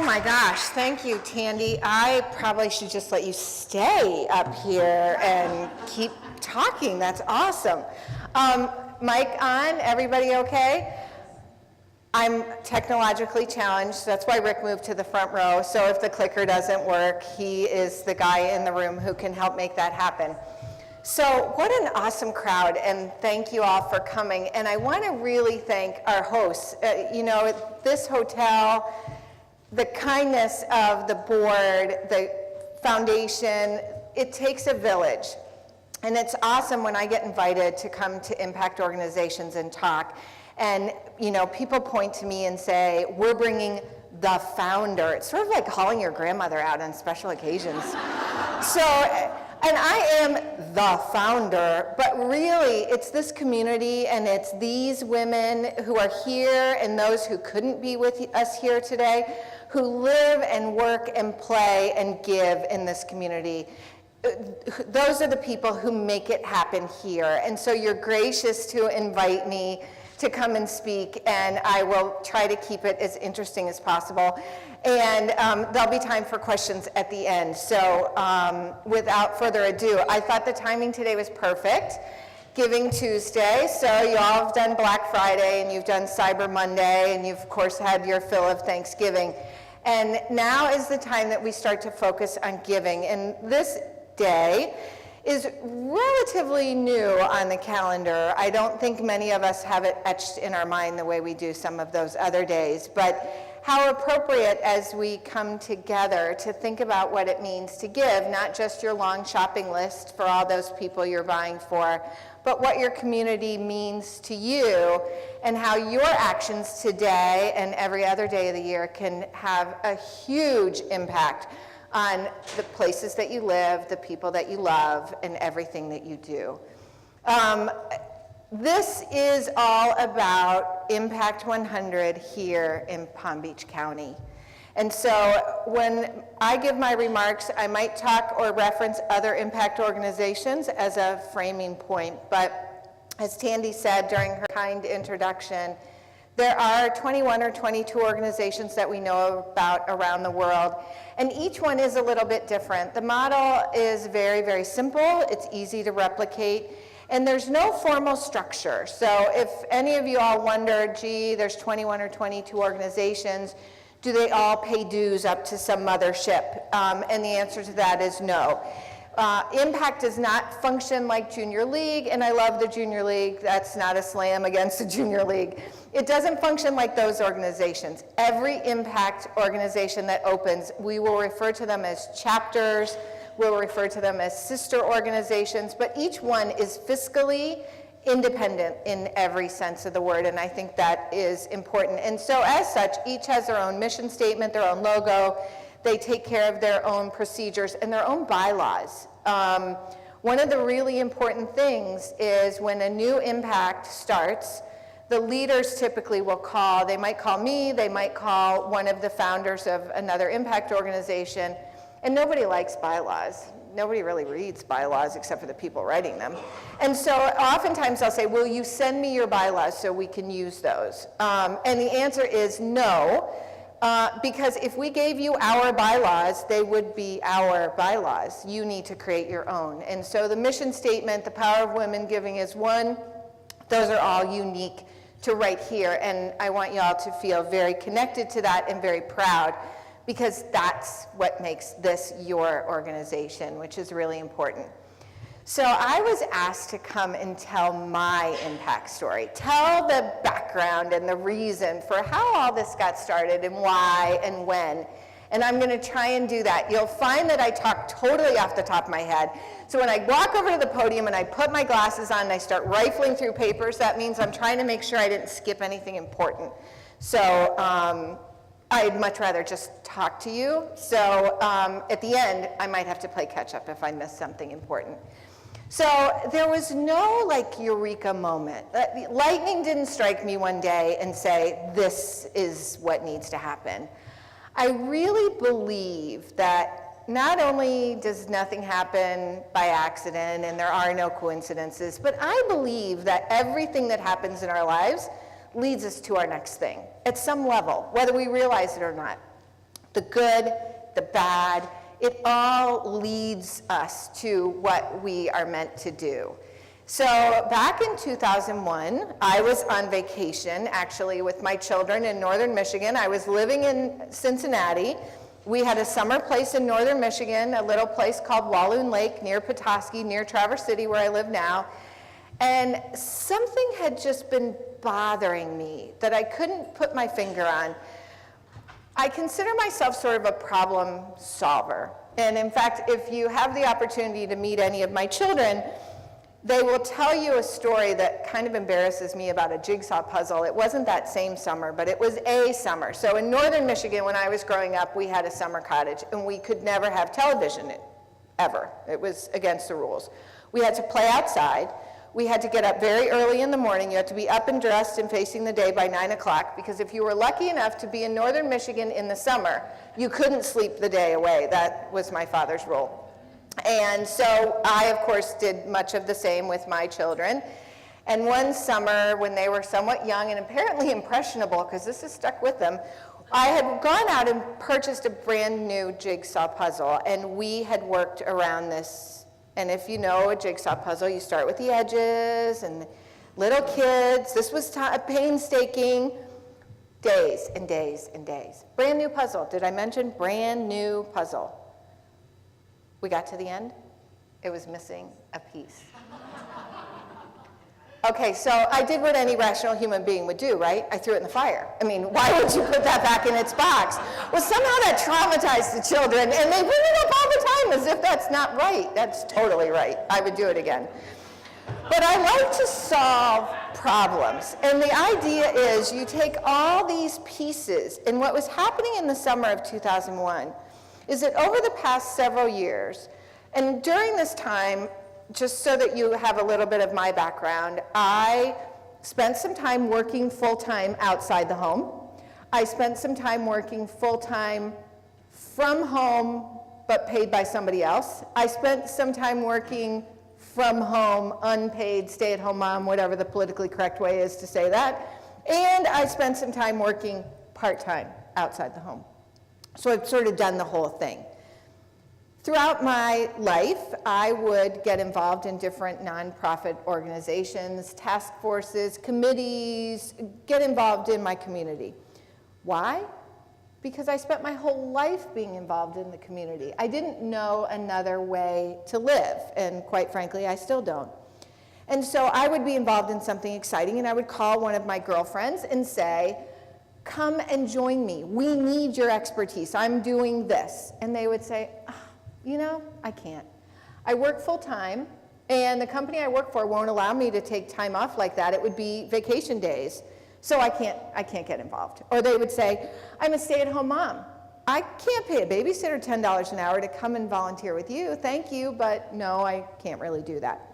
Oh my gosh, thank you, Tandy. I probably should just let you stay up here and keep talking. That's awesome. Mic on, everybody okay? I'm technologically challenged, so that's why Rick moved to the front row. So if the clicker doesn't work, he is the guy in the room who can help make that happen. So what an awesome crowd, and thank you all for coming. And I want to really thank our hosts. This hotel, the kindness of the board, the foundation, it takes a village. And it's awesome when I get invited to come to impact organizations and talk. And people point to me and say, we're bringing the founder. It's sort of like calling your grandmother out on special occasions. And I am the founder, but really it's this community and it's these women who are here and those who couldn't be with us here today, who live and work and play and give in this community. Those are the people who make it happen here. And so you're gracious to invite me to come and speak, and I will try to keep it as interesting as possible. And there'll be time for questions at the end. So without further ado, I thought the timing today was perfect. Giving Tuesday, so you all have done Black Friday, and you've done Cyber Monday, and you've of course had your fill of Thanksgiving. And now is the time that we start to focus on giving. And this day is relatively new on the calendar. I don't think many of us have it etched in our mind the way we do some of those other days, but how appropriate as we come together to think about what it means to give, not just your long shopping list for all those people you're buying for, but what your community means to you and how your actions today and every other day of the year can have a huge impact on the places that you live, the people that you love, and everything that you do. This is all about Impact 100 here in Palm Beach County. And so when I give my remarks, I might talk or reference other impact organizations as a framing point, but as Tandy said during her kind introduction, there are 21 or 22 organizations that we know about around the world, and each one is a little bit different. The model is very, very simple. It's easy to replicate, and there's no formal structure. So if any of you all wonder, gee, there's 21 or 22 organizations, do they all pay dues up to some mothership? And the answer to that is no. Impact does not function like Junior League, and I love the Junior League. That's not a slam against the Junior League. It doesn't function like those organizations. Every impact organization that opens, we will refer to them as chapters, we'll refer to them as sister organizations, but each one is fiscally independent in every sense of the word, and I think that is important. And so as such, each has their own mission statement, their own logo. They take care of their own procedures and their own bylaws. One of the really important things is when a new impact starts, the leaders typically will call, they might call me, they might call one of the founders of another impact organization, and nobody likes bylaws. Nobody really reads bylaws except for the people writing them. And so oftentimes I'll say, will you send me your bylaws so we can use those? And the answer is no. Because if we gave you our bylaws, they would be our bylaws. You need to create your own. And so the mission statement, the power of women giving is one. Those are all unique to right here. And I want you all to feel very connected to that and very proud, because that's what makes this your organization, which is really important. So I was asked to come and tell my impact story, tell the background and the reason for how all this got started and why and when. And I'm going to try and do that. You'll find that I talk totally off the top of my head. So when I walk over to the podium and I put my glasses on and I start rifling through papers, that means I'm trying to make sure I didn't skip anything important. So I'd much rather just talk to you. So at the end, I might have to play catch up if I miss something important. So there was no eureka moment. Lightning didn't strike me one day and say, this is what needs to happen. I really believe that not only does nothing happen by accident and there are no coincidences, but I believe that everything that happens in our lives leads us to our next thing at some level, whether we realize it or not. The good, the bad, it all leads us to what we are meant to do. So back in 2001, I was on vacation, actually, with my children in northern Michigan. I was living in Cincinnati. We had a summer place in northern Michigan, a little place called Walloon Lake near Petoskey, near Traverse City, where I live now. And something had just been bothering me that I couldn't put my finger on. I consider myself sort of a problem solver. And in fact, if you have the opportunity to meet any of my children, they will tell you a story that kind of embarrasses me about a jigsaw puzzle. It wasn't that same summer, but it was a summer. So in northern Michigan, when I was growing up, we had a summer cottage, and we could never have television, ever. It was against the rules. We had to play outside. We had to get up very early in the morning. You had to be up and dressed and facing the day by 9 o'clock, because if you were lucky enough to be in northern Michigan in the summer, you couldn't sleep the day away. That was my father's rule. And so I, of course, did much of the same with my children. And one summer, when they were somewhat young and apparently impressionable, because this has stuck with them, I had gone out and purchased a brand new jigsaw puzzle, and we had worked around this. And if you know a jigsaw puzzle, you start with the edges and little kids. This was painstaking, days and days and days. Brand new puzzle. Did I mention brand new puzzle? We got to the end. It was missing a piece. Okay, so I did what any rational human being would do, right? I threw it in the fire. I mean, why would you put that back in its box? Well, somehow that traumatized the children, and they bring it up all the time as if that's not right. That's totally right. I would do it again. But I like to solve problems, and the idea is you take all these pieces, and what was happening in the summer of 2001 is that over the past several years, and during this time, just so that you have a little bit of my background, I spent some time working full-time outside the home. I spent some time working full-time from home, but paid by somebody else. I spent some time working from home, unpaid, stay-at-home mom, whatever the politically correct way is to say that. And I spent some time working part-time outside the home. So I've sort of done the whole thing. Throughout my life, I would get involved in different nonprofit organizations, task forces, committees, get involved in my community. Why? Because I spent my whole life being involved in the community. I didn't know another way to live, and quite frankly, I still don't. And so I would be involved in something exciting, and I would call one of my girlfriends and say, come and join me. We need your expertise. I'm doing this. And they would say, you know, I can't. I work full time, and the company I work for won't allow me to take time off like that. It would be vacation days, so I can't get involved. Or they would say, I'm a stay-at-home mom. I can't pay a babysitter $10 an hour to come and volunteer with you. Thank you, but no, I can't really do that.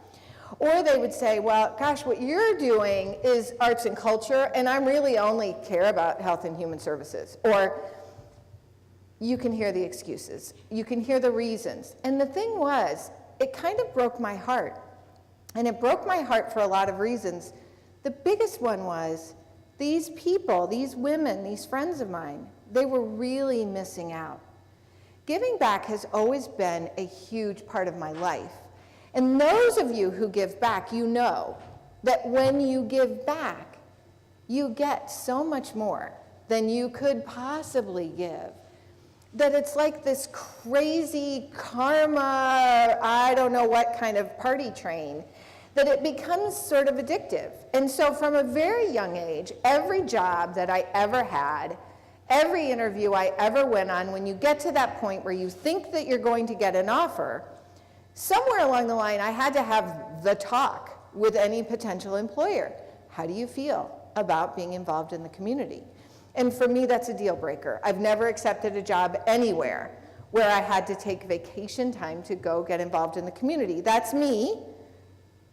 Or they would say, well, gosh, what you're doing is arts and culture, and I really only care about health and human services. Or you can hear the excuses. You can hear the reasons. And the thing was, it kind of broke my heart. And it broke my heart for a lot of reasons. The biggest one was these people, these women, these friends of mine, they were really missing out. Giving back has always been a huge part of my life. And those of you who give back, you know that when you give back, you get so much more than you could possibly give. That it's like this crazy karma, I don't know what kind of party train, that it becomes sort of addictive. And so from a very young age, every job that I ever had, every interview I ever went on, when you get to that point where you think that you're going to get an offer, somewhere along the line, I had to have the talk with any potential employer. How do you feel about being involved in the community? And for me, that's a deal breaker. I've never accepted a job anywhere where I had to take vacation time to go get involved in the community. That's me.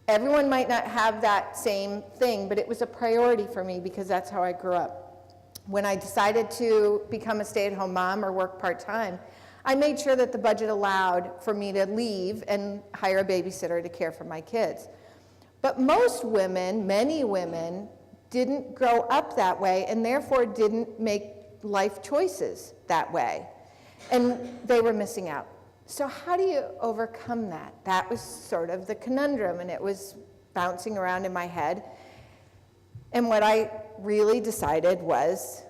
Everyone might not have that same thing, but it was a priority for me because that's how I grew up. When I decided to become a stay-at-home mom or work part-time, I made sure that the budget allowed for me to leave and hire a babysitter to care for my kids. But most women, many women, didn't grow up that way and therefore didn't make life choices that way. And they were missing out. So how do you overcome that? That was sort of the conundrum, and it was bouncing around in my head. And what I really decided was,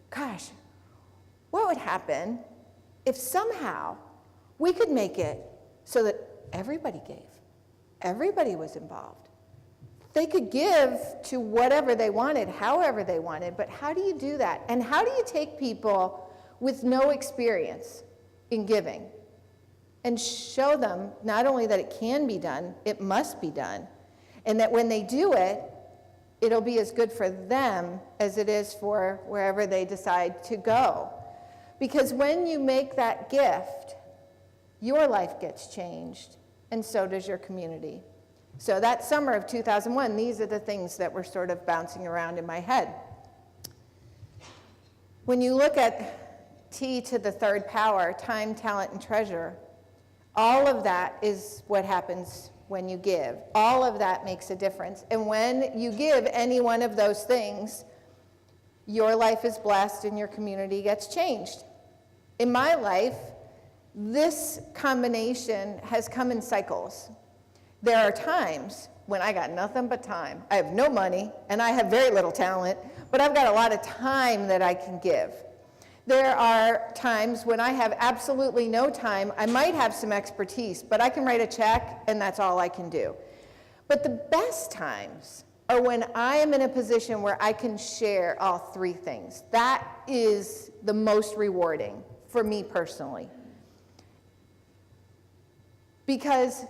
gosh, what would happen if somehow we could make it so that everybody gave, everybody was involved? They could give to whatever they wanted, however they wanted, but how do you do that? And how do you take people with no experience in giving and show them not only that it can be done, it must be done, and that when they do it, it'll be as good for them as it is for wherever they decide to go. Because when you make that gift, your life gets changed, and so does your community. So that summer of 2001, these are the things that were sort of bouncing around in my head. When you look at T to the third power, time, talent, and treasure, all of that is what happens when you give. All of that makes a difference. And when you give any one of those things, your life is blessed and your community gets changed. In my life, this combination has come in cycles. There are times when I got nothing but time. I have no money, and I have very little talent, but I've got a lot of time that I can give. There are times when I have absolutely no time. I might have some expertise, but I can write a check, and that's all I can do. But the best times are when I am in a position where I can share all three things. That is the most rewarding for me personally. Because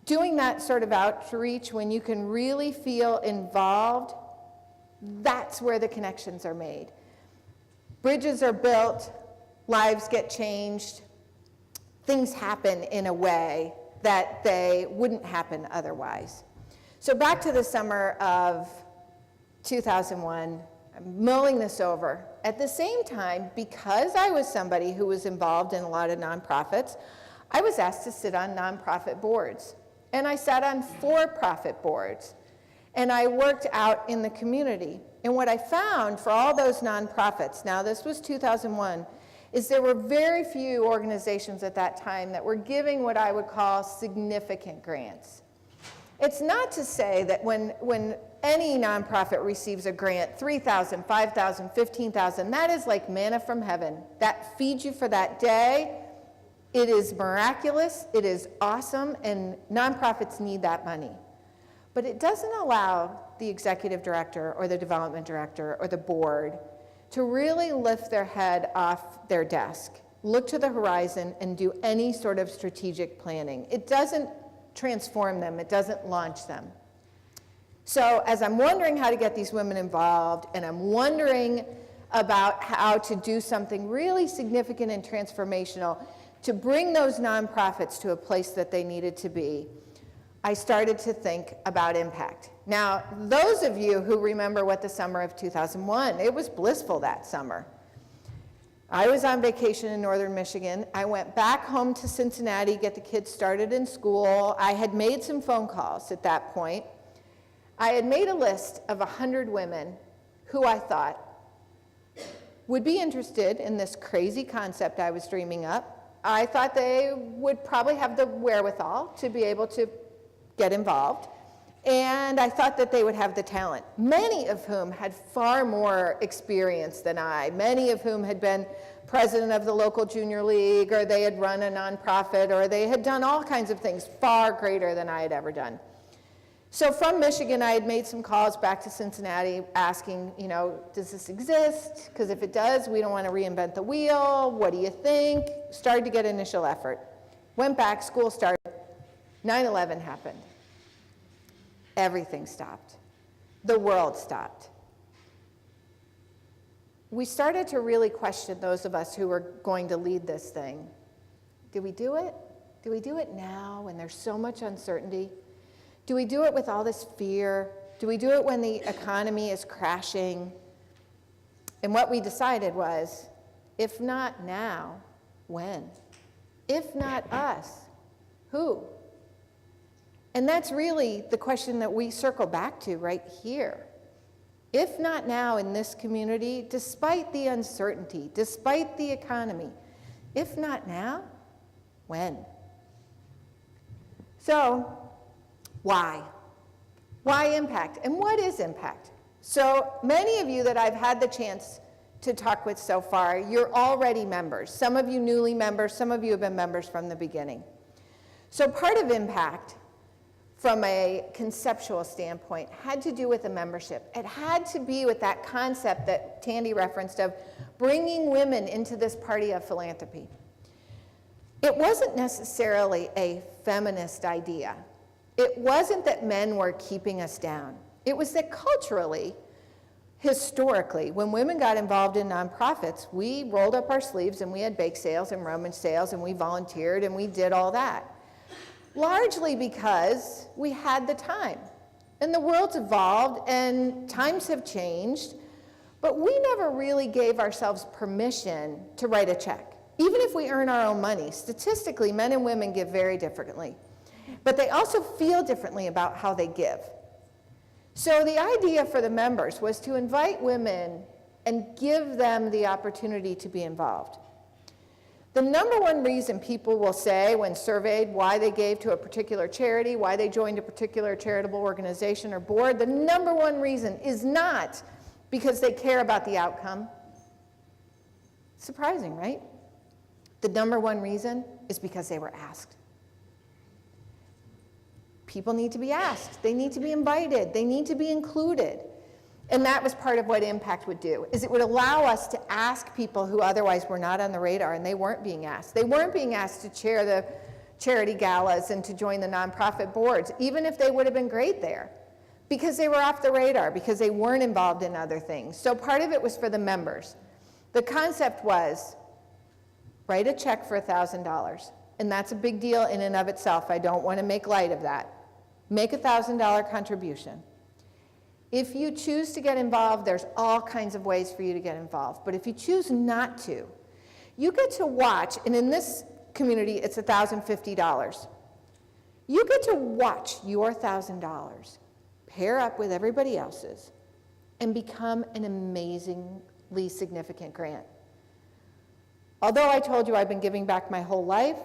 doing that sort of outreach, when you can really feel involved, that's where the connections are made. Bridges are built, lives get changed, things happen in a way that they wouldn't happen otherwise. So back to the summer of 2001, I'm mulling this over. At the same time, because I was somebody who was involved in a lot of nonprofits, I was asked to sit on nonprofit boards. And I sat on for-profit boards. And I worked out in the community. And what I found for all those nonprofits, now this was 2001, is there were very few organizations at that time that were giving what I would call significant grants. It's not to say that when any nonprofit receives a grant, $3,000, $5,000, $15,000, that is like manna from heaven. That feeds you for that day. It is miraculous, it is awesome, and nonprofits need that money. But it doesn't allow the executive director or the development director or the board to really lift their head off their desk, look to the horizon, and do any sort of strategic planning. It doesn't transform them, it doesn't launch them. So as I'm wondering how to get these women involved, and I'm wondering about how to do something really significant and transformational to bring those nonprofits to a place that they needed to be, I started to think about impact. Now, those of you who remember what the summer of 2001, it was blissful that summer. I was on vacation in northern Michigan. I went back home to Cincinnati, get the kids started in school. I had made some phone calls at that point. I had made a list of 100 women who I thought would be interested in this crazy concept I was dreaming up. I thought they would probably have the wherewithal to be able to get involved, and I thought that they would have the talent, many of whom had far more experience than I, many of whom had been president of the local junior league, or they had run a nonprofit, or they had done all kinds of things far greater than I had ever done. So from Michigan, I had made some calls back to Cincinnati asking, does this exist? Because if it does, we don't want to reinvent the wheel. What do you think? Started to get initial effort. Went back, school started. 9/11 happened. Everything stopped. The world stopped. We started to really question, those of us who were going to lead this thing. Do we do it? Do we do it now when there's so much uncertainty? Do we do it with all this fear? Do we do it when the economy is crashing? And what we decided was, if not now, when? If not us, who? And that's really the question that we circle back to right here. If not now in this community, despite the uncertainty, despite the economy, if not now, when? So, why? Why impact? And what is impact? So many of you that I've had the chance to talk with so far, you're already members. Some of you newly members, some of you have been members from the beginning. So part of impact, from a conceptual standpoint, had to do with the membership. It had to be with that concept that Tandy referenced of bringing women into this party of philanthropy. It wasn't necessarily a feminist idea. It wasn't that men were keeping us down. It was that culturally, historically, when women got involved in nonprofits, we rolled up our sleeves and we had bake sales and rummage sales and we volunteered and we did all that. Largely because we had the time. And the world's evolved and times have changed, but we never really gave ourselves permission to write a check. Even if we earn our own money, statistically, men and women give very differently. But they also feel differently about how they give. So the idea for the members was to invite women and give them the opportunity to be involved. The number one reason people will say when surveyed why they gave to a particular charity, why they joined a particular charitable organization or board, the number one reason is not because they care about the outcome. Surprising, right? The number one reason is because they were asked. People need to be asked. They need to be invited. They need to be included. And that was part of what impact would do, is it would allow us to ask people who otherwise were not on the radar, and they weren't being asked. They weren't being asked to chair the charity galas and to join the nonprofit boards, even if they would have been great there, because they were off the radar, because they weren't involved in other things. So part of it was for the members. The concept was, write a check for $1,000, and that's a big deal in and of itself. I don't want to make light of that. Make a $1,000 contribution. If you choose to get involved, there's all kinds of ways for you to get involved. But if you choose not to, you get to watch, and in this community, it's $1,050. You get to watch your $1,000 pair up with everybody else's and become an amazingly significant grant. Although I told you I've been giving back my whole life,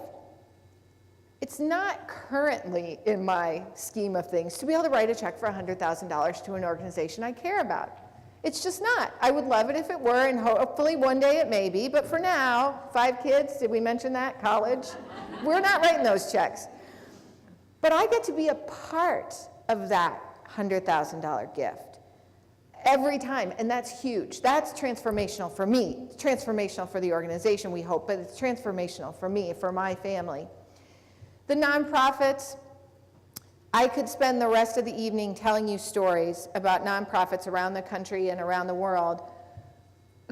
it's not currently in my scheme of things to be able to write a check for $100,000 to an organization I care about. It's just not. I would love it if it were, and hopefully one day it may be, but for now, 5 kids, did we mention that? College? We're not writing those checks. But I get to be a part of that $100,000 gift every time, and that's huge. That's transformational for me. It's transformational for the organization, we hope, but it's transformational for me, for my family. The nonprofits, I could spend the rest of the evening telling you stories about nonprofits around the country and around the world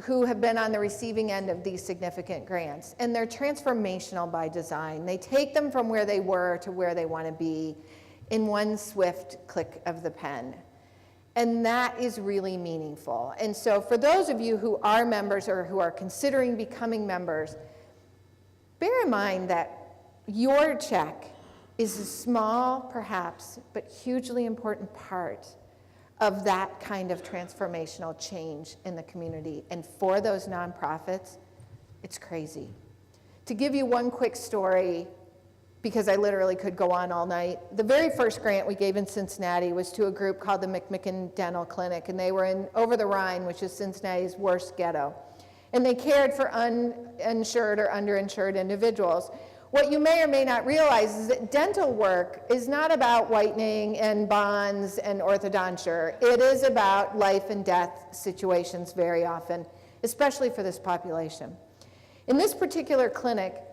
who have been on the receiving end of these significant grants. And they're transformational by design. They take them from where they were to where they want to be in one swift click of the pen. And that is really meaningful. And so for those of you who are members or who are considering becoming members, bear in mind that your check is a small, perhaps, but hugely important part of that kind of transformational change in the community. And for those nonprofits, it's crazy. To give you one quick story, because I literally could go on all night, the very first grant we gave in Cincinnati was to a group called the McMicken Dental Clinic, and they were in Over the Rhine, which is Cincinnati's worst ghetto. And they cared for uninsured or underinsured individuals. What you may or may not realize is that dental work is not about whitening and bonds and orthodonture. It is about life and death situations very often, especially for this population. In this particular clinic,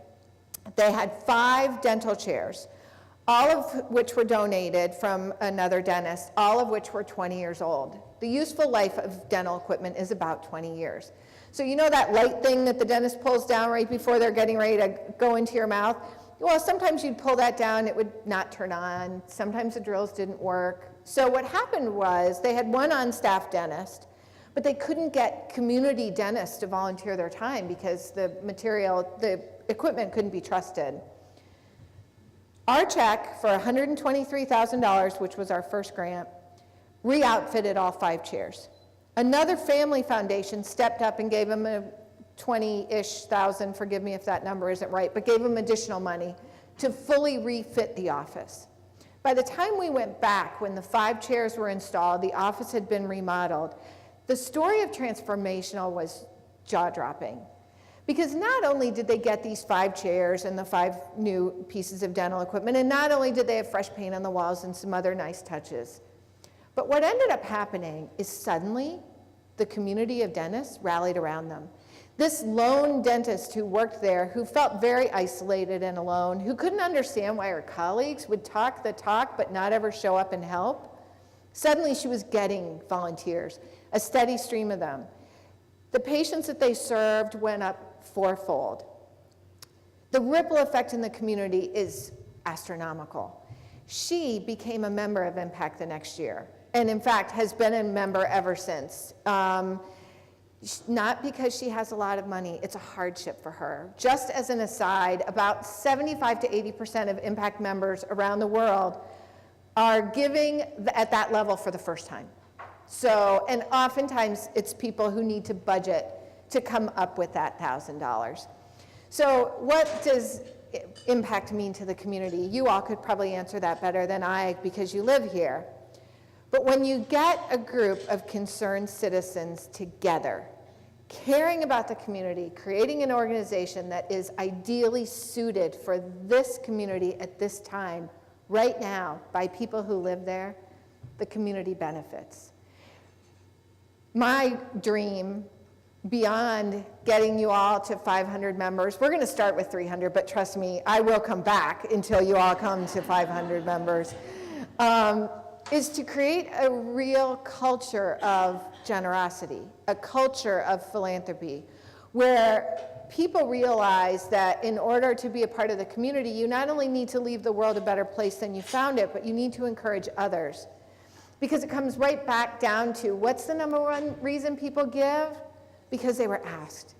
they had 5 dental chairs, all of which were donated from another dentist, all of which were 20 years old. The useful life of dental equipment is about 20 years. So you know that light thing that the dentist pulls down right before they're getting ready to go into your mouth? Well, sometimes you'd pull that down, it would not turn on. Sometimes the drills didn't work. So what happened was they had one on-staff dentist, but they couldn't get community dentists to volunteer their time because the equipment couldn't be trusted. Our check for $123,000, which was our first grant, re-outfitted all 5 chairs. Another family foundation stepped up and gave him a 20-ish thousand, forgive me if that number isn't right, but gave him additional money to fully refit the office. By the time we went back, when the 5 chairs were installed, the office had been remodeled, the story of transformational was jaw-dropping. Because not only did they get these 5 chairs and the 5 new pieces of dental equipment, and not only did they have fresh paint on the walls and some other nice touches, but what ended up happening is suddenly the community of dentists rallied around them. This lone dentist who worked there, who felt very isolated and alone, who couldn't understand why her colleagues would talk the talk but not ever show up and help, suddenly she was getting volunteers, a steady stream of them. The patients that they served went up 4-fold. The ripple effect in the community is astronomical. She became a member of Impact the next year, and in fact has been a member ever since. Not because she has a lot of money, it's a hardship for her. Just as an aside, about 75 to 80% of Impact members around the world are giving at that level for the first time. So, and oftentimes it's people who need to budget to come up with that $1,000. So what does impact mean to the community? You all could probably answer that better than I because you live here. But when you get a group of concerned citizens together, caring about the community, creating an organization that is ideally suited for this community at this time, right now, by people who live there, the community benefits. My dream, beyond getting you all to 500 members, we're going to start with 300, but trust me, I will come back until you all come to 500 members, is to create a real culture of generosity, a culture of philanthropy, where people realize that in order to be a part of the community, you not only need to leave the world a better place than you found it, but you need to encourage others. Because it comes right back down to, what's the number one reason people give? Because they were asked.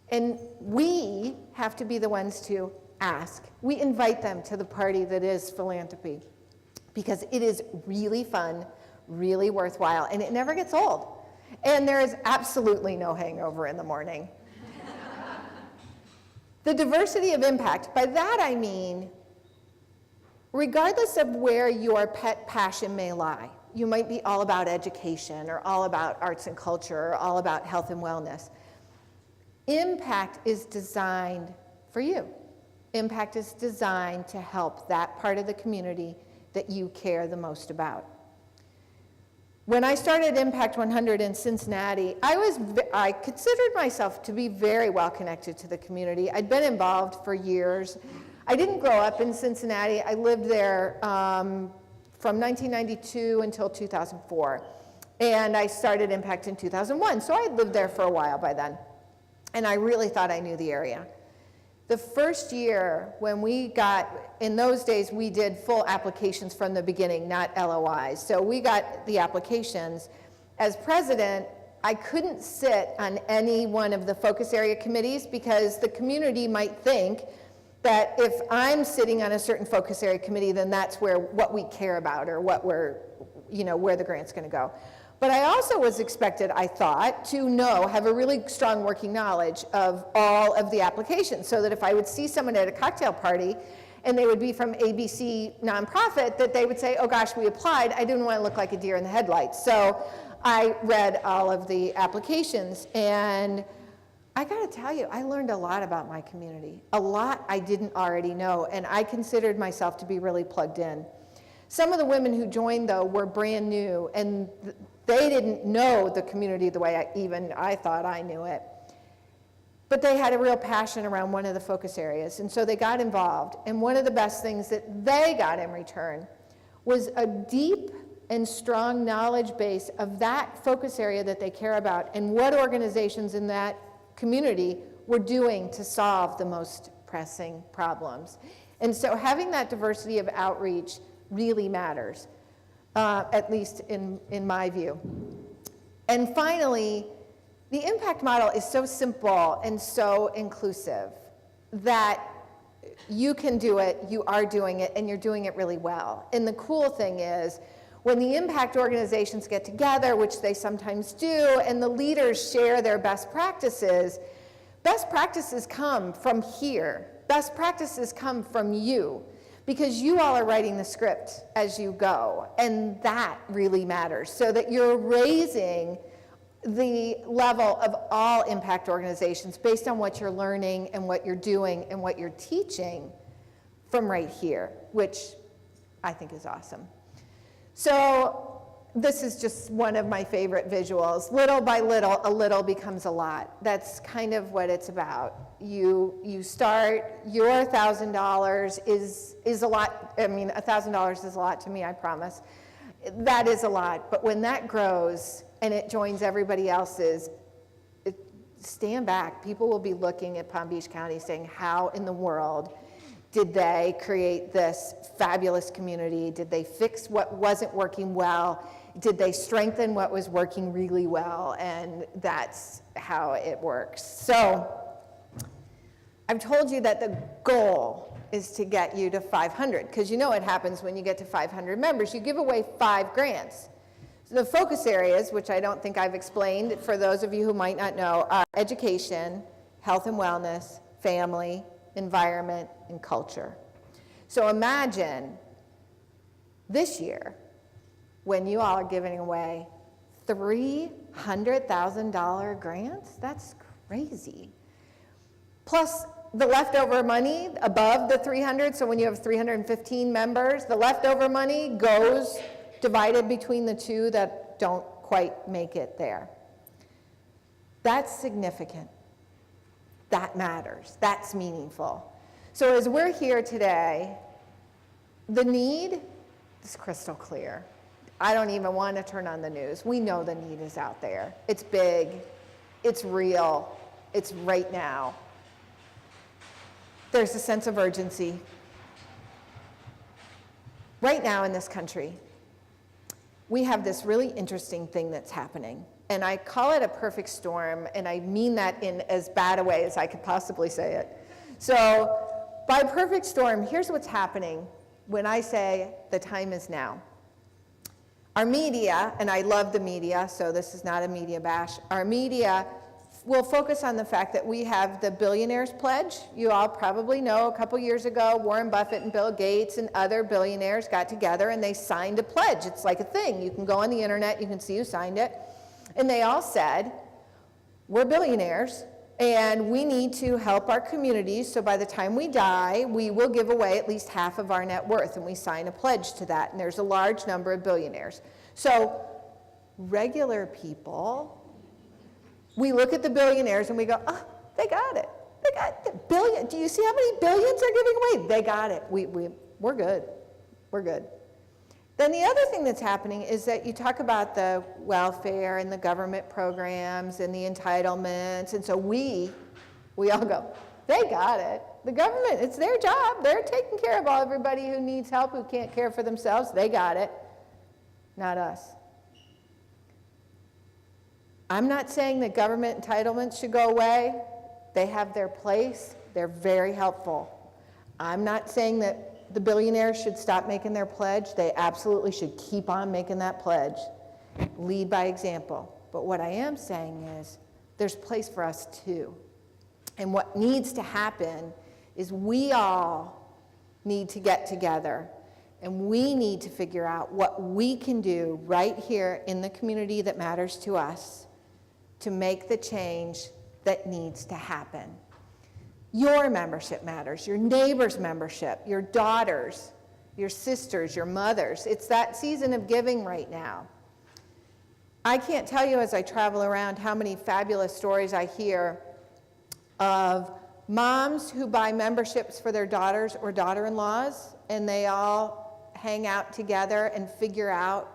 And we have to be the ones to ask. We invite them to the party that is philanthropy, because it is really fun, really worthwhile, and it never gets old. And there is absolutely no hangover in the morning. The diversity of impact, by that I mean, regardless of where your pet passion may lie, you might be all about education, or all about arts and culture, or all about health and wellness. Impact is designed for you. Impact is designed to help that part of the community that you care the most about. When I started Impact 100 in Cincinnati, I considered myself to be very well connected to the community. I'd been involved for years. I didn't grow up in Cincinnati. I lived there from 1992 until 2004. And I started Impact in 2001, so I had lived there for a while by then. And I really thought I knew the area. The first year when we got, in those days we did full applications from the beginning, not LOIs. So we got the applications. As president, I couldn't sit on any one of the focus area committees because the community might think that if I'm sitting on a certain focus area committee, then that's where what we care about, or what we're, where the grant's gonna go. But I also was expected, I thought, to have a really strong working knowledge of all of the applications, so that if I would see someone at a cocktail party and they would be from ABC nonprofit, that they would say, oh gosh, we applied, I didn't want to look like a deer in the headlights. So I read all of the applications, and I gotta tell you, I learned a lot about my community, a lot I didn't already know, and I considered myself to be really plugged in. Some of the women who joined, though, were brand new, and they didn't know the community the way I thought I knew it. But they had a real passion around one of the focus areas, and so they got involved. And one of the best things that they got in return was a deep and strong knowledge base of that focus area that they care about, and what organizations in that community were doing to solve the most pressing problems. And so having that diversity of outreach really matters. At least in my view. And finally, the impact model is so simple and so inclusive that you can do it, you are doing it, and you're doing it really well. And the cool thing is, When the impact organizations get together, which they sometimes do, and the leaders share their best practices come from here. Best practices come from you, because you all are writing the script as you go, and that really matters, so that you're raising the level of all impact organizations based on what you're learning and what you're doing and what you're teaching from right here, which I think is awesome. So this is just one of my favorite visuals. Little by little, a little becomes a lot. That's kind of what it's about. You start, your $1,000 is a lot. I mean, $1,000 is a lot to me, I promise. That is a lot, but when that grows and it joins everybody else's, stand back. People will be looking at Palm Beach County saying, how in the world did they create this fabulous community? Did they fix what wasn't working well? Did they strengthen what was working really well? And that's how it works. So I've told you that the goal is to get you to 500, because you know what happens when you get to 500 members. You give away 5 grants. So the focus areas, which I don't think I've explained for those of you who might not know, are education, health and wellness, family, environment, and culture. So imagine this year when you all are giving away $300,000 grants. That's crazy. Plus the leftover money above the 300, so when you have 315 members, the leftover money goes divided between the 2 that don't quite make it there. That's significant. That matters. That's meaningful. So as we're here today, the need is crystal clear. I don't even want to turn on the news. We know the need is out there. It's big. It's real. It's right now. There's a sense of urgency. Right now in this country, we have this really interesting thing that's happening. And I call it a perfect storm, and I mean that in as bad a way as I could possibly say it. So by perfect storm, here's what's happening when I say the time is now. Our media, and I love the media, so this is not a media bash, our media will focus on the fact that we have the Billionaires Pledge. You all probably know a couple years ago, Warren Buffett and Bill Gates and other billionaires got together and they signed a pledge. It's like a thing. You can go on the internet, you can see who signed it. And they all said, we're billionaires and we need to help our communities, so by the time we die, we will give away at least half of our net worth, and we sign a pledge to that, and there's a large number of billionaires. So regular people, we look at the billionaires and we go, oh, they got it. They got the billion. Do you see how many billions they're giving away? They got it. We're good. We're good. Then the other thing that's happening is that you talk about the welfare and the government programs and the entitlements, and so we all go, they got it. The government, it's their job. They're taking care of everybody who needs help, who can't care for themselves. They got it. Not us. I'm not saying that government entitlements should go away. They have their place. They're very helpful. I'm not saying that the billionaires should stop making their pledge. They absolutely should keep on making that pledge. Lead by example. But what I am saying is there's place for us too. And what needs to happen is we all need to get together and we need to figure out what we can do right here in the community that matters to us to make the change that needs to happen. Your membership matters, your neighbor's membership, your daughters, your sisters, your mothers. It's that season of giving right now. I can't tell you as I travel around how many fabulous stories I hear of moms who buy memberships for their daughters or daughter-in-laws, and they all hang out together and figure out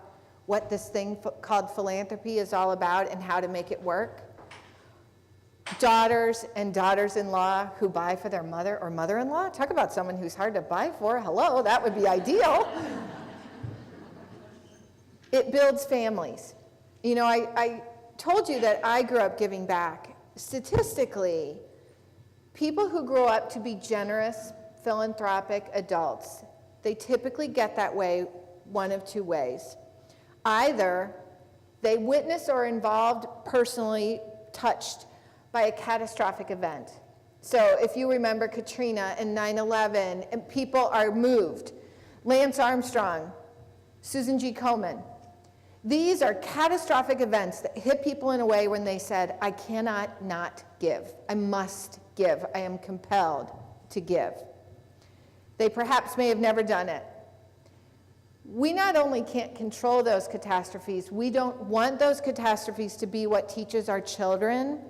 what this thing called philanthropy is all about and how to make it work. Daughters and daughters-in-law who buy for their mother or mother-in-law. Talk about someone who's hard to buy for. Hello, that would be ideal. It builds families. You know, I told you that I grew up giving back. Statistically, people who grow up to be generous, philanthropic adults, they typically get that way one of two ways. Either they witnessed or involved, personally touched by a catastrophic event. So if you remember Katrina and 9/11, and people are moved. Lance Armstrong, Susan G. Komen. These are catastrophic events that hit people in a way when they said, I cannot not give. I must give. I am compelled to give. They perhaps may have never done it. We not only can't control those catastrophes, we don't want those catastrophes to be what teaches our children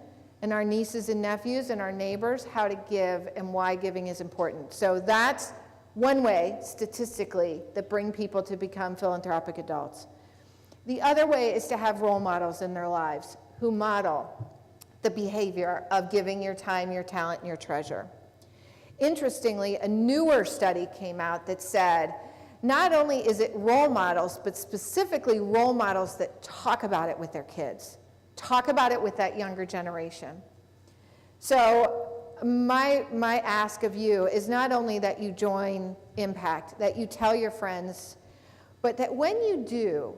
and our nieces and nephews and our neighbors how to give and why giving is important. So that's one way, statistically, that bring people to become philanthropic adults. The other way is to have role models in their lives who model the behavior of giving your time, your talent, and your treasure. Interestingly, a newer study came out that said, not only is it role models, but specifically role models that talk about it with their kids, talk about it with that younger generation. So my ask of you is not only that you join Impact, that you tell your friends, but that when you do,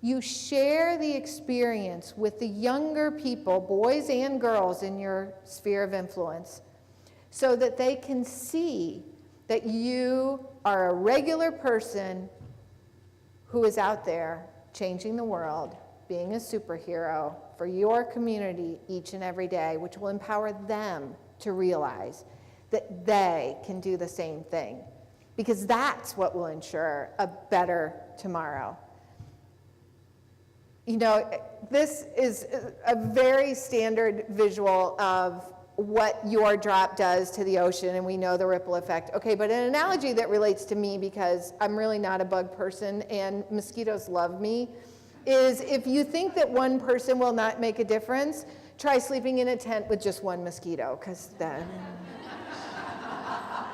you share the experience with the younger people, boys and girls in your sphere of influence, so that they can see that you are a regular person who is out there changing the world, being a superhero for your community each and every day, which will empower them to realize that they can do the same thing, because that's what will ensure a better tomorrow. You know, this is a very standard visual of what your drop does to the ocean, and we know the ripple effect. Okay, but an analogy that relates to me, because I'm really not a bug person and mosquitoes love me, is if you think that one person will not make a difference, try sleeping in a tent with just one mosquito, because that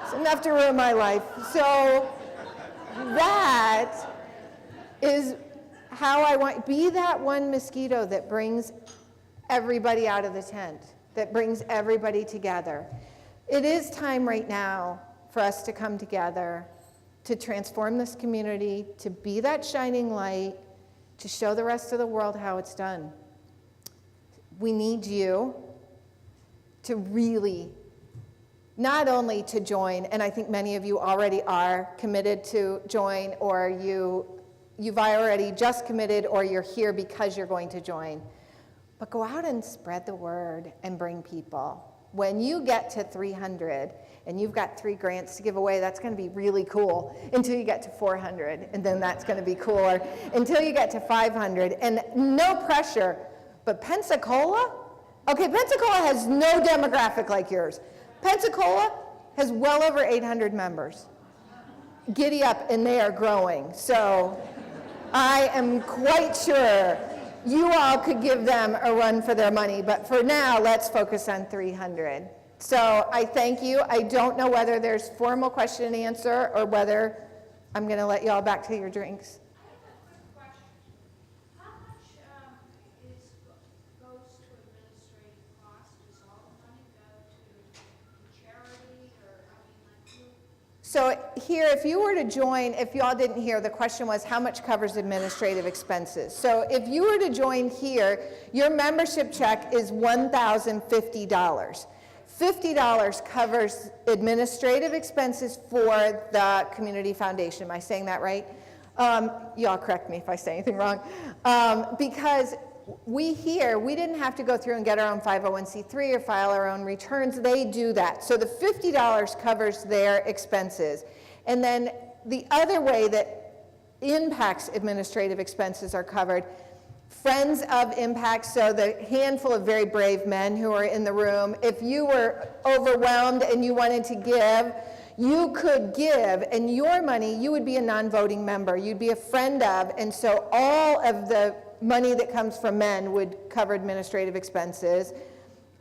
it's enough to ruin my life. So that is how I want, be that one mosquito that brings everybody out of the tent, that brings everybody together. It is time right now for us to come together, to transform this community, to be that shining light, to show the rest of the world how it's done. We need you to really, not only to join, and I think many of you already are committed to join, or you've already just committed, or you're here because you're going to join, but go out and spread the word and bring people. When you get to 300 and you've got 3 grants to give away, that's going to be really cool until you get to 400, and then that's going to be cooler until you get to 500. And no pressure, but Pensacola? Okay, Pensacola has no demographic like yours. Pensacola has well over 800 members. Giddy up, and they are growing. So I am quite sure you all could give them a run for their money, but for now, let's focus on 300. So I thank you. I don't know whether there's formal question and answer or whether I'm going to let you all back to your drinks. I have a quick question. How much goes to administrative costs? Does all the money go to charity, or who? So here, if you were to join, if y'all didn't hear, the question was how much covers administrative expenses. So if you were to join here, your membership check is $1,050. $50 covers administrative expenses for the community foundation. Am I saying that right? Y'all correct me if I say anything wrong. Because we didn't have to go through and get our own 501c3 or file our own returns. They do that. So the $50 covers their expenses. And then the other way that Impact's administrative expenses are covered, Friends of Impact, so the handful of very brave men who are in the room, if you were overwhelmed and you wanted to give, you could give, and your money, you would be a non-voting member. You'd be a friend of, and so all of the money that comes from men would cover administrative expenses.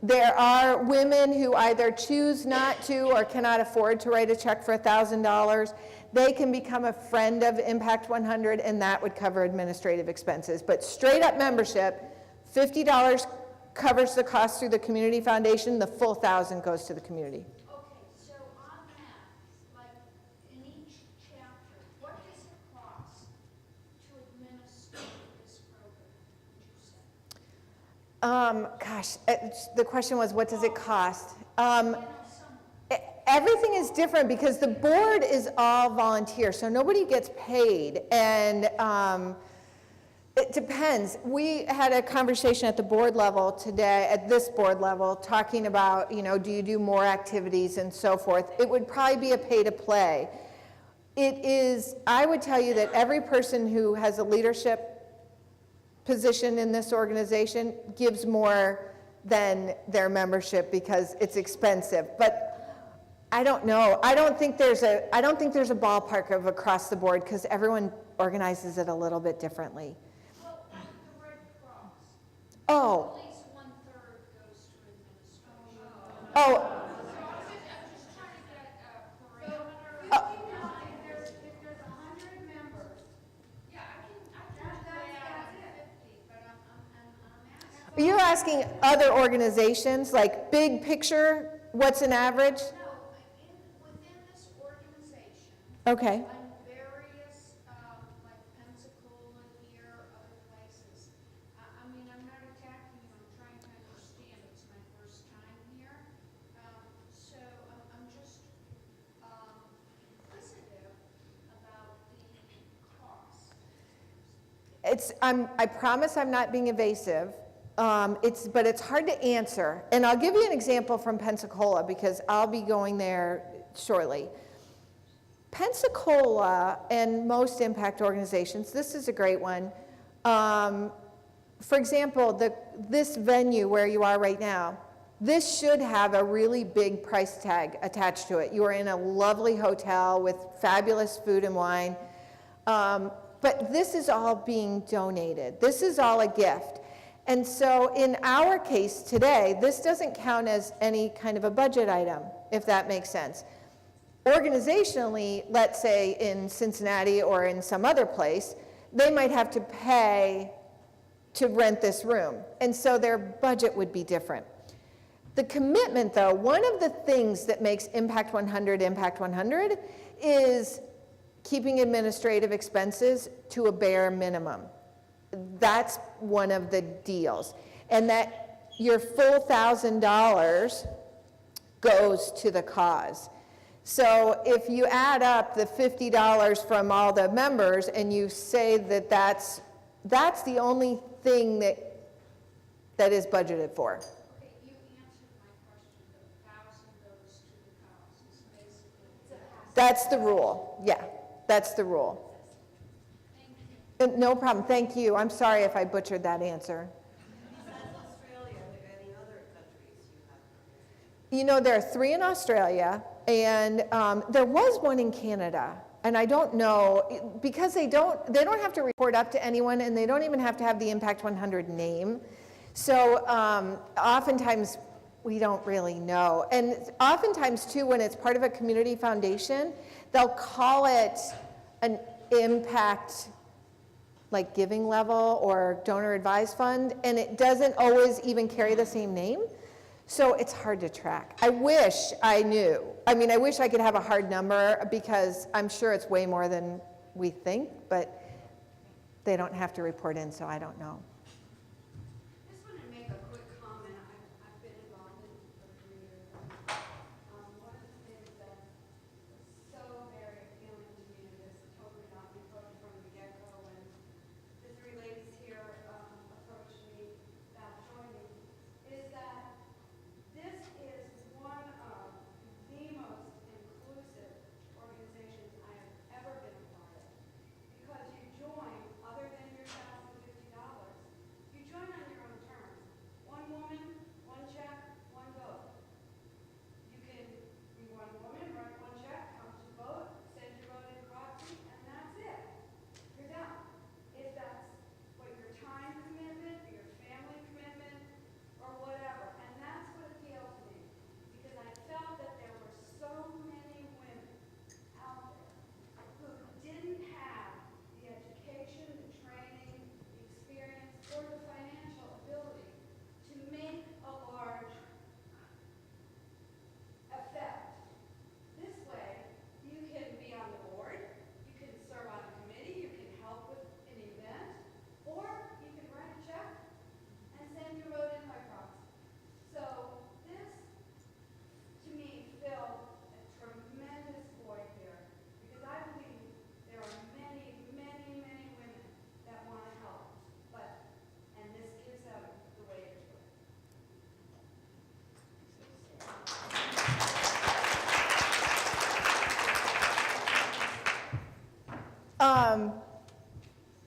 There are women who either choose not to or cannot afford to write a check for $1,000. They can become a friend of Impact 100, and that would cover administrative expenses. But straight up membership, $50 covers the cost through the community foundation. The full $1,000 goes to the community. Okay, so on that, like in each chapter, what does it cost to administer? Gosh, the question was, what does it cost? Some, Everything is different because the board is all volunteer, so nobody gets paid, and it depends. We had a conversation at the board level today, at this board level, talking about, you know, do you do more activities and so forth. It would probably be a pay-to-play. It is, I would tell you that every person who has a leadership position in this organization gives more than their membership because it's expensive. But I don't know. I don't think there's a ballpark of across the board because everyone organizes it a little bit differently. well, like the Red Cross, Oh, at least 1/3 goes to administration. oh, I'm just trying to get a parameter. If there's 100 members. Yeah, I can weigh out at 50, but I'm asking. you're asking other organizations, like big picture, what's an average? No, within this organization, Okay. on various, like Pensacola here, other places. I mean, I'm not attacking you, I'm trying to understand, it's my first time here. So I'm just, inquisitive about the cost. I promise I'm not being evasive. But it's hard to answer. And I'll give you an example from Pensacola because I'll be going there shortly. Pensacola and most impact organizations, this is a great one. For example, this venue where you are right now, this should have a really big price tag attached to it. You are in a lovely hotel with fabulous food and wine. But this is all being donated. This is all a gift. And so in our case today, this doesn't count as any kind of a budget item, if that makes sense. Organizationally, let's say in Cincinnati or in some other place, they might have to pay to rent this room. And so their budget would be different. The commitment, though, one of the things that makes Impact 100 Impact 100 is keeping administrative expenses to a bare minimum. That's one of the deals. And that your full $1,000 goes to the cause. So if you add up the $50 from all the members and you say that that's the only thing that is budgeted for. Okay, you answered my question, the 1,000 goes to the cause, is basically. That's the rule. Yeah, that's the rule. Thank you. No problem. Thank you. I'm sorry if I butchered that answer. Besides Australia, are there any other countries you have? You know, there are 3 in Australia, and there was one in Canada. And I don't know, because they don't have to report up to anyone, and they don't even have to have the Impact 100 name. So oftentimes, we don't really know. And oftentimes, too, when it's part of a community foundation, they'll call it an impact, like giving level or donor advised fund, and it doesn't always even carry the same name. So it's hard to track. I wish I knew. I mean, I wish I could have a hard number because I'm sure it's way more than we think, but they don't have to report in, so I don't know. I just want to make a quick comment. I've been involved in it for 3 years. One of the things that was so very appealing to me, and this totally not me from the get-go, when the 3 ladies here approached me about joining, is that this is one of the most inclusive organizations I have ever been a part of. Because you join, other than your $1,050,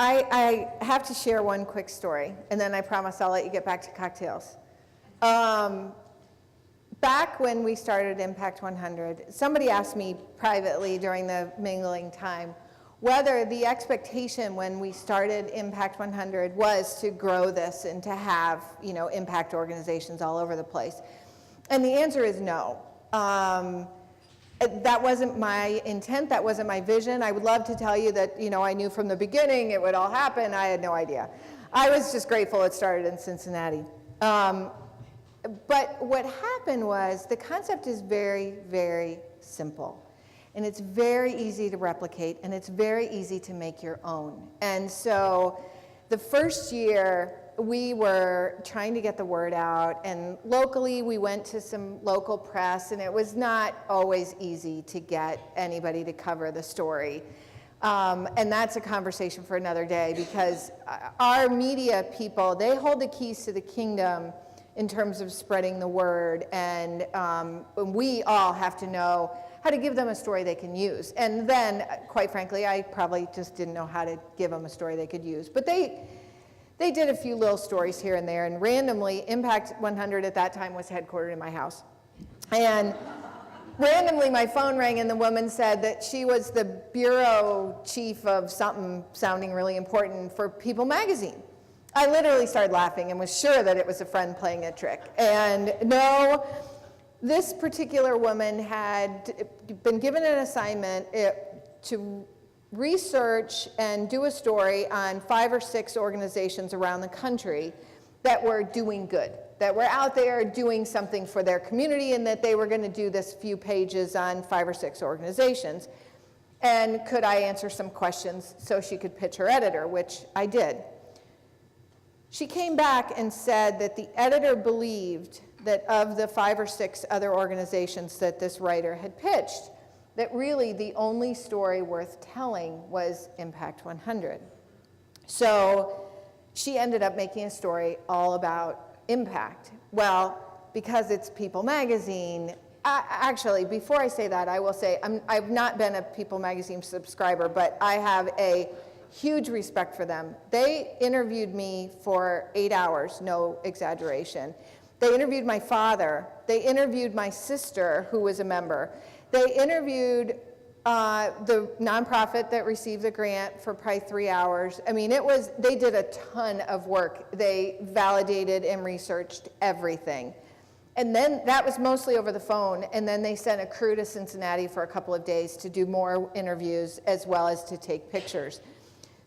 I have to share one quick story, and then I promise I'll let you get back to cocktails. Back when we started Impact 100, somebody asked me privately during the mingling time whether the expectation when we started Impact 100 was to grow this and to have, impact organizations all over the place. And the answer is no. That wasn't my intent, that wasn't my vision. I would love to tell you that, I knew from the beginning it would all happen. I had no idea. I was just grateful it started in Cincinnati. But what happened was the concept is very, very simple. And it's very easy to replicate, and it's very easy to make your own. And so the first year, we were trying to get the word out, and locally we went to some local press, and it was not always easy to get anybody to cover the story. And that's a conversation for another day, because our media people, they hold the keys to the kingdom in terms of spreading the word, and we all have to know how to give them a story they can use. And then, quite frankly, I probably just didn't know how to give them a story they could use. But they did a few little stories here and there, and randomly, Impact 100 at that time was headquartered in my house. And randomly, my phone rang, and the woman said that she was the bureau chief of something sounding really important for People magazine. I literally started laughing and was sure that it was a friend playing a trick. And no, this particular woman had been given an assignment to research and do a story on 5 or 6 organizations around the country that were doing good, that were out there doing something for their community, and that they were going to do this few pages on 5 or 6 organizations. And could I answer some questions so she could pitch her editor, which I did. She came back and said that the editor believed that of the 5 or 6 other organizations that this writer had pitched, that really the only story worth telling was Impact 100. So she ended up making a story all about impact. Well, because it's People magazine, actually, before I say that, I will say I've not been a People magazine subscriber, but I have a huge respect for them. They interviewed me for 8 hours, no exaggeration. They interviewed my father. They interviewed my sister, who was a member. They interviewed the nonprofit that received the grant for probably 3 hours. I mean, they did a ton of work. They validated and researched everything. And then that was mostly over the phone, and then they sent a crew to Cincinnati for a couple of days to do more interviews as well as to take pictures.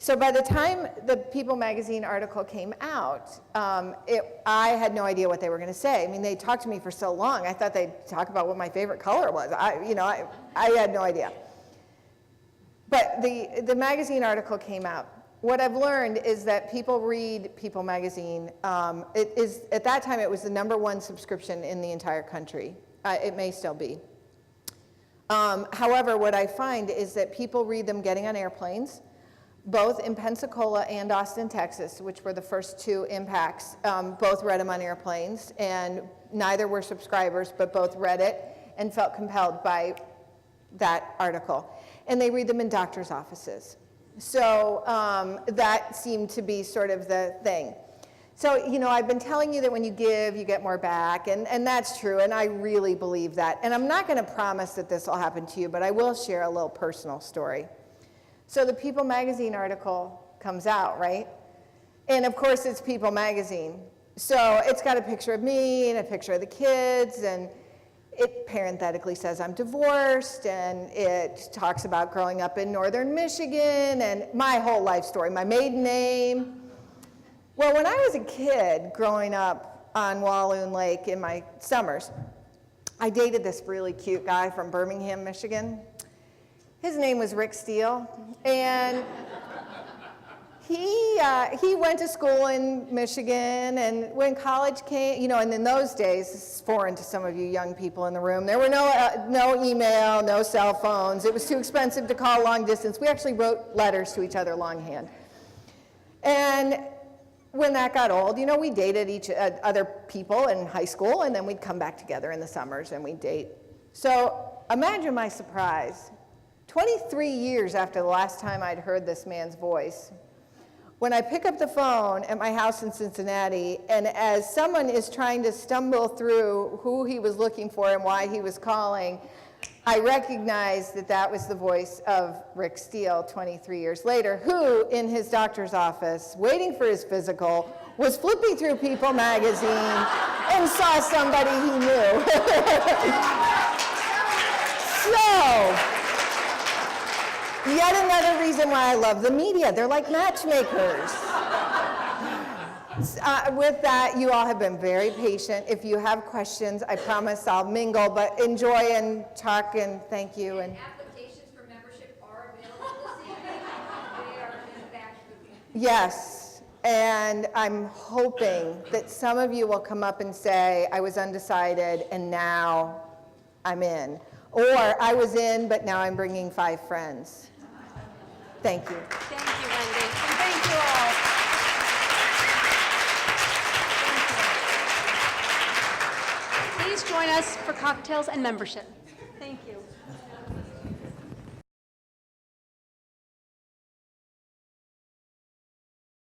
So by the time the People magazine article came out, I had no idea what they were going to say. I mean, they talked to me for so long. I thought they'd talk about what my favorite color was. I had no idea. But the magazine article came out. What I've learned is that people read People magazine. At that time, it was the #1 subscription in the entire country. It may still be. However, what I find is that people read them getting on airplanes, both in Pensacola and Austin, Texas, which were the first 2 impacts. Both read them on airplanes, and neither were subscribers, but both read it and felt compelled by that article. And they read them in doctors' offices. So that seemed to be sort of the thing. So, I've been telling you that when you give, you get more back, and that's true, and I really believe that. And I'm not going to promise that this will happen to you, but I will share a little personal story. So the People magazine article comes out, right? And of course it's People magazine. So it's got a picture of me and a picture of the kids, and it parenthetically says I'm divorced, and it talks about growing up in northern Michigan and my whole life story, my maiden name. Well, when I was a kid growing up on Walloon Lake in my summers, I dated this really cute guy from Birmingham, Michigan. His name was Steele, and he went to school in Michigan, and when college came, and in those days, this is foreign to some of you young people in the room, there were no email, no cell phones. It was too expensive to call long distance. We actually wrote letters to each other longhand. And when that got old, we dated other people in high school, and then we'd come back together in the summers and we'd date. So imagine my surprise. 23 years after the last time I'd heard this man's voice, when I pick up the phone at my house in Cincinnati, and as someone is trying to stumble through who he was looking for and why he was calling, I recognized that that was the voice of Rick Steele 23 years later, who, in his doctor's office, waiting for his physical, was flipping through People magazine and saw somebody he knew. So, yet another reason why I love the media. They're like matchmakers. With that, you all have been very patient. If you have questions, I promise I'll mingle, but enjoy and talk, and thank you. And Applications for membership are available this evening. They are in fact. yes, and I'm hoping that some of you will come up and say, I was undecided and now I'm in. Or I was in, but now I'm bringing 5 friends. Thank you. Thank you, Wendy. And thank you all. Please join us for cocktails and membership.